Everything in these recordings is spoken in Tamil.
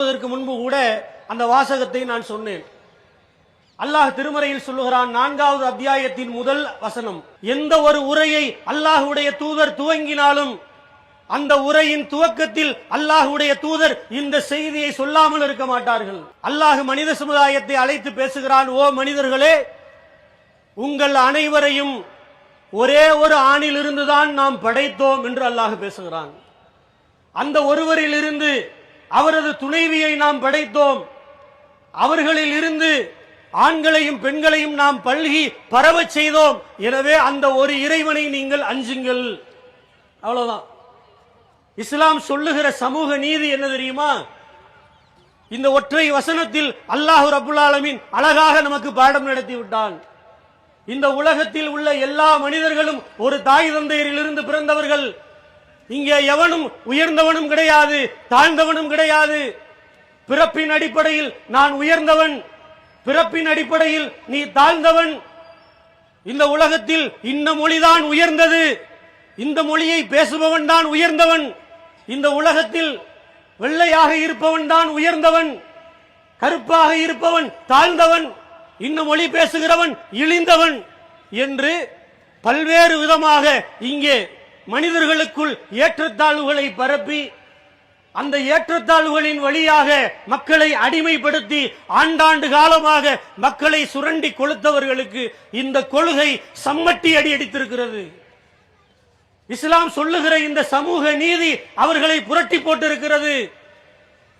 முன்பு கூட அந்த வாசகத்தை நான் சொன்னேன். அல்லாஹ் திருமறையில் சொல்லுகிறான், 4வது அத்தியாயத்தின் முதல் வசனம், எந்த ஒரு உரையை அல்லாஹ்வுடைய தூதர் துவங்கினாலும் அந்த உரையின் துவக்கத்தில் அல்லாஹ்வுடைய தூதர் இந்த செய்தியை சொல்லாமல் இருக்க மாட்டார்கள். அல்லாஹ் மனித சமுதாயத்தை அழைத்து பேசுகிறான், ஓ மனிதர்களே, உங்கள் அனைவரையும் ஒரே ஒரு ஆணில் இருந்துதான் நாம் படைத்தோம் என்று அல்லாஹ் பேசுகிறான். அந்த ஒருவரில் இருந்து அவரது துணைவியை நாம் படைத்தோம். அவர்களில் இருந்து ஆண்களையும் பெண்களையும் நாம் பல்கி பரவச் செய்தோம். எனவே அந்த ஒரு இறைவனை நீங்கள் அஞ்சுங்கள். அவ்வளவுதான். இஸ்லாம் சொல்லுகிற சமூக நீதி என்ன தெரியுமா? இந்த ஒற்றை வசனத்தில் அல்லாஹ் ரப்புல் ஆலமீன் அழகாக நமக்கு பாடம் நடத்தி விட்டான். இந்த உலகத்தில் உள்ள எல்லா மனிதர்களும் ஒரு தாய் தந்தையரிலிருந்து பிறந்தவர்கள். இங்கே எவனும் உயர்ந்தவனும் கிடையாது, தாழ்ந்தவனும் கிடையாது. பிறப்பின் அடிப்படையில் நான் உயர்ந்தவன், பிறப்பின் அடிப்படையில் நீ தாழ்ந்தவன். இந்த உலகத்தில் இந்த மொழிதான் உயர்ந்தது, இந்த மொழியை பேசுபவன் தான் உயர்ந்தவன். இந்த உலகத்தில் வெள்ளையாக இருப்பவன் தான் உயர்ந்தவன், கருப்பாக இருப்பவன் தாழ்ந்தவன், இந்த மொழி பேசுகிறவன் இழிந்தவன் என்று பல்வேறு விதமாக இங்கே மனிதர்களுக்குள் ஏற்றத்தாழ்வுகளை பரப்பி அந்த ஏற்றத்தாழ்வுகளின் வழியாக மக்களை அடிமைப்படுத்தி ஆண்டாண்டு காலமாக மக்களை சுரண்டி கொளுத்தவர்களுக்கு இந்த கொள்கை சம்மட்டி அடி அடித்திருக்கிறது. இஸ்லாம் சொல்லுகிற இந்த சமூக நீதி அவர்களை புரட்டி போட்டிருக்கிறது.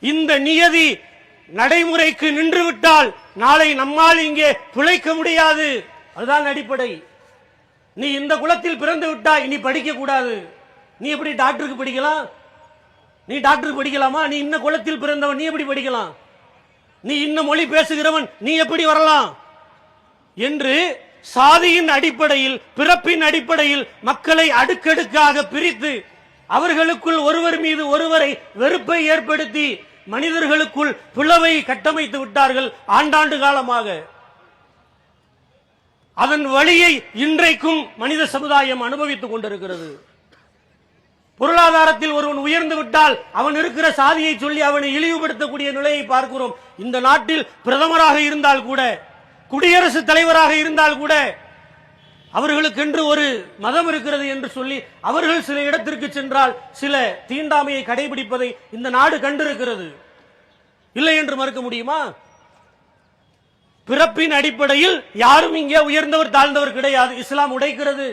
இந்த நியதி நடைமுறைக்கு நின்றுவிட்டால் நாளை நம்மால் இங்கே பிழைக்க முடியாது. அதுதான் அடிப்படை. நீ இந்த குலத்தில் பிறந்து விட்டாய், நீ படிக்க கூடாது. நீ எப்படி டாக்டருக்கு படிக்கலாம்? நீ டாக்டருக்கு படிக்கலாமா? நீ இன்ன குலத்தில் பிறந்தவன், நீ எப்படி படிக்கலாம்? நீ இன்ன மொழி பேசுகிறவன், நீ எப்படி வரலாம் என்று சாதியின் அடிப்படையில், பிறப்பின் அடிப்படையில் மக்களை அடுக்கடுக்காக பிரித்து அவர்களுக்குள் ஒருவர் மீது ஒருவரை வெறுப்பை ஏற்படுத்தி மனிதர்களுக்குள் பிளவை கட்டமைத்து விட்டார்கள் ஆண்டாண்டு காலமாக. அதன் வழியை இன்றைக்கும் மனித சமுதாயம் அனுபவித்துக் கொண்டிருக்கிறது. பொருளாதாரத்தில் ஒருவன் உயர்ந்து விட்டால் அவன் இருக்கிற சாதியை சொல்லி அவனை இழிவுபடுத்தக்கூடிய நிலையை பார்க்கிறோம். இந்த நாட்டில் பிரதமராக இருந்தால் கூட, குடியரசுத் தலைவராக இருந்தால் கூட அவர்களுக்கென்று ஒரு மதம் இருக்கிறது என்று சொல்லி அவர்கள் சில இடத்திற்கு சென்றால் சில தீண்டாமையை கடைபிடிப்பதை இந்த நாடு கண்டிருக்கிறது. இல்லை என்று மறுக்க முடியுமா? பிறப்பின் அடிப்படையில் யாரும் இங்கே உயர்ந்தவர் தாழ்ந்தவர் கிடையாது. இஸ்லாம் உடைக்கிறது.